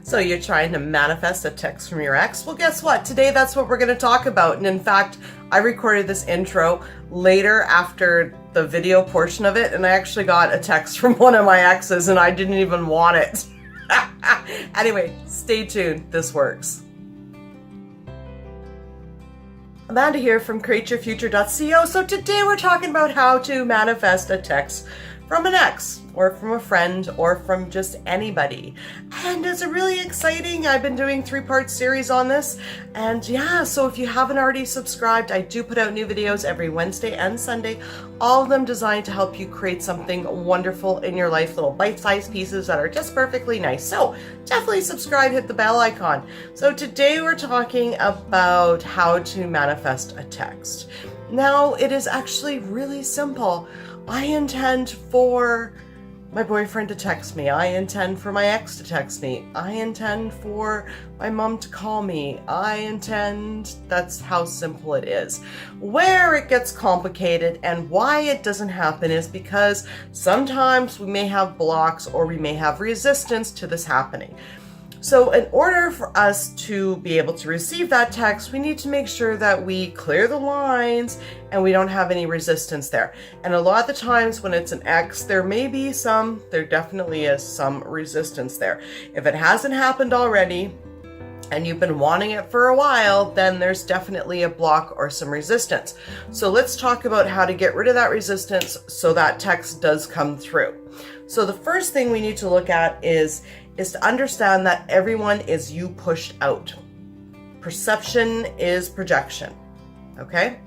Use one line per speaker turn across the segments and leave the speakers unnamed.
So you're trying to manifest a text from your ex? Well, guess what? Today that's what we're going to talk about. And in fact, I recorded this intro later after the video portion of it, and I actually got a text from one of my exes and I didn't even want it. Anyway, stay tuned. This works. Amanda here from createyourfuture.co. So today we're talking about how to manifest a text from an ex or from a friend or from just anybody. And it's really exciting. I've been doing 3-part series on this. And yeah, so if you haven't already subscribed, I do put out new videos every Wednesday and Sunday, all of them designed to help you create something wonderful in your life, little bite-sized pieces that are just perfectly nice. So definitely subscribe, hit the bell icon. So today we're talking about how to manifest a text. Now, it is actually really simple. I intend for my boyfriend to text me. I intend for my ex to text me. I intend for my mom to call me. That's how simple it is. Where it gets complicated and why it doesn't happen is because sometimes we may have blocks or we may have resistance to this happening. So in order for us to be able to receive that text, we need to make sure that we clear the lines and we don't have any resistance there. And a lot of the times when it's an ex, there definitely is some resistance there. If it hasn't happened already and you've been wanting it for a while, then there's definitely a block or some resistance. So let's talk about how to get rid of that resistance so that text does come through. So the first thing we need to look at is to understand that everyone is you pushed out. Perception is projection, okay?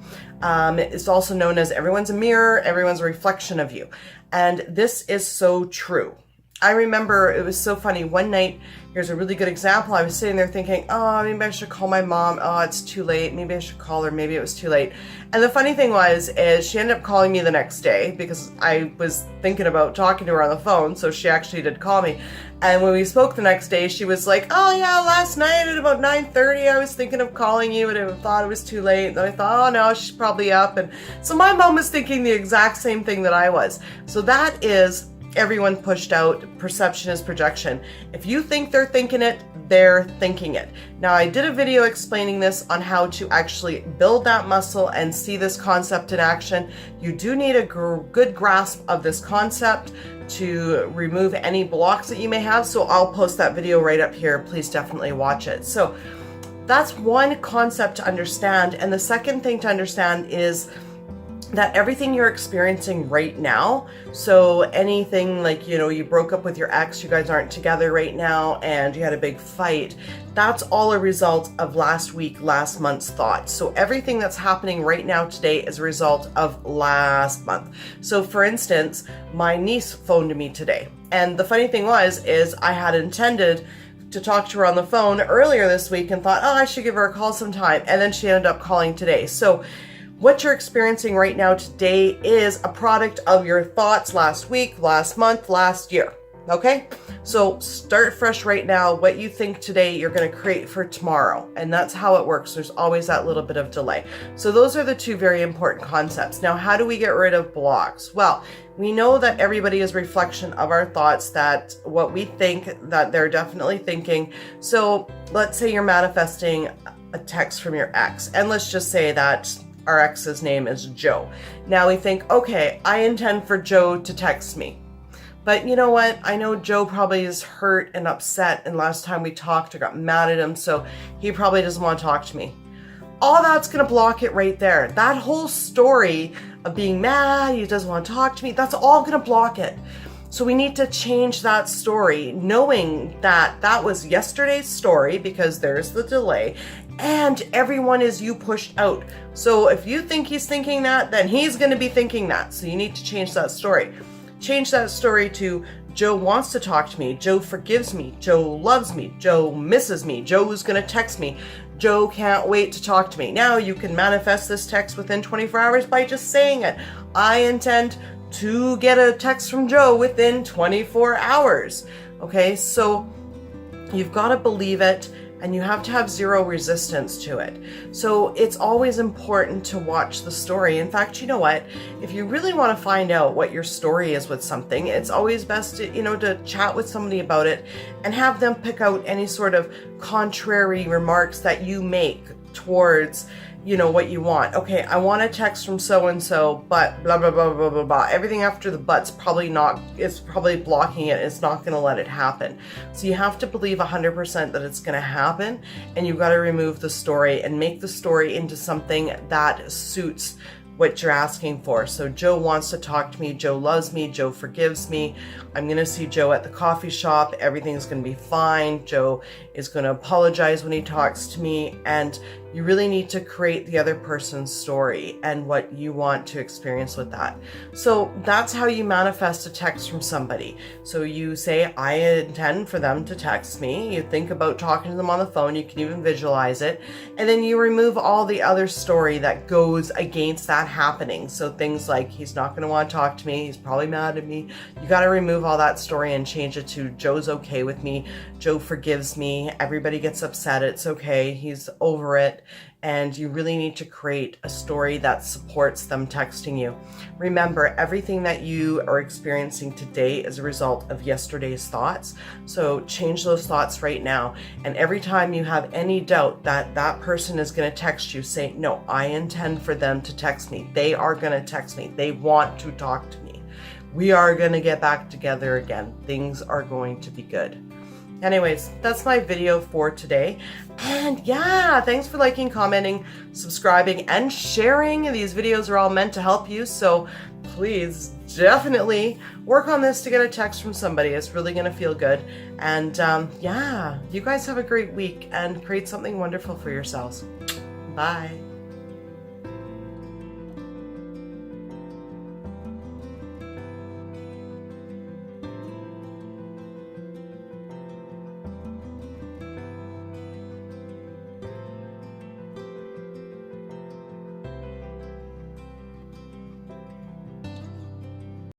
It's also known as everyone's a mirror, everyone's a reflection of you. And this is so true. I remember it was so funny. One night, here's a really good example. I was sitting there thinking, oh, maybe I should call my mom. Oh, it's too late. Maybe I should call her. Maybe it was too late. And the funny thing is she ended up calling me the next day because I was thinking about talking to her on the phone. So she actually did call me. And when we spoke the next day, she was like, oh yeah, last night at about 9:30, I was thinking of calling you and I thought it was too late. And I thought, oh no, she's probably up. And so my mom was thinking the exact same thing that I was. So that is everyone pushed out. Perception is projection. If you think they're thinking it, they're thinking it. Now, I did a video explaining this on how to actually build that muscle and see this concept in action. You do need a good grasp of this concept to remove any blocks that you may have. So I'll post that video right up here. Please definitely watch it. So that's one concept to understand. And the second thing to understand is that everything you're experiencing right now, so anything like, you broke up with your ex, you guys aren't together right now, and you had a big fight, that's all a result of last month's thoughts. So everything that's happening right now today is a result of last month. So for instance, my niece phoned me today. And the funny thing is I had intended to talk to her on the phone earlier this week and thought, oh, I should give her a call sometime. And then she ended up calling today. So what you're experiencing right now today is a product of your thoughts last week, last month, last year. Okay? So start fresh right now. What you think today, you're going to create for tomorrow. And that's how it works. There's always that little bit of delay. So those are the two very important concepts. Now, how do we get rid of blocks? Well, we know that everybody is a reflection of our thoughts, that what we think, that they're definitely thinking. So let's say you're manifesting a text from your ex. And let's just say that our ex's name is Joe. Now we think, okay, I intend for Joe to text me. But you know what? I know Joe probably is hurt and upset, and last time we talked, I got mad at him, so he probably doesn't want to talk to me. All that's going to block it right there. That whole story of being mad, he doesn't want to talk to me, that's all going to block it. So we need to change that story, knowing that that was yesterday's story because there's the delay, and everyone is you pushed out. So if you think he's thinking that, then he's going to be thinking that. So you need to change that story. Change that story to Joe wants to talk to me. Joe forgives me. Joe loves me. Joe misses me. Joe is going to text me. Joe can't wait to talk to me. Now you can manifest this text within 24 hours by just saying it. I intend to get a text from Joe within 24 hours. Okay, so you've got to believe it. and you have to have zero resistance to it. So it's always important to watch the story. In fact, you know what? If you really want to find out what your story is with something, it's always best to, to chat with somebody about it and have them pick out any sort of contrary remarks that you make towards what you want. Okay, I want a text from so-and-so, but blah, blah, blah, blah, blah, blah. Everything after the but's probably not, it's probably blocking it. It's not going to let it happen. So you have to believe 100% that it's going to happen, and you've got to remove the story and make the story into something that suits what you're asking for. So Joe wants to talk to me. Joe loves me. Joe forgives me. I'm going to see Joe at the coffee shop. Everything's going to be fine. Joe is going to apologize when he talks to me. And you really need to create the other person's story and what you want to experience with that. So that's how you manifest a text from somebody. So you say, I intend for them to text me. You think about talking to them on the phone. You can even visualize it. And then you remove all the other story that goes against that happening. So things like, he's not going to want to talk to me. He's probably mad at me. You got to remove all that story and change it to, Joe's okay with me. Joe forgives me. Everybody gets upset. It's okay. He's over it. And you really need to create a story that supports them texting you. Remember, everything that you are experiencing today is a result of yesterday's thoughts. So change those thoughts right now. And every time you have any doubt that that person is going to text you, say, no, I intend for them to text me. They are going to text me. They want to talk to me. We are going to get back together again. Things are going to be good. Anyways, that's my video for today. And yeah, thanks for liking, commenting, subscribing, and sharing. These videos are all meant to help you. So please definitely work on this to get a text from somebody. It's really going to feel good. And yeah, you guys have a great week and create something wonderful for yourselves. Bye.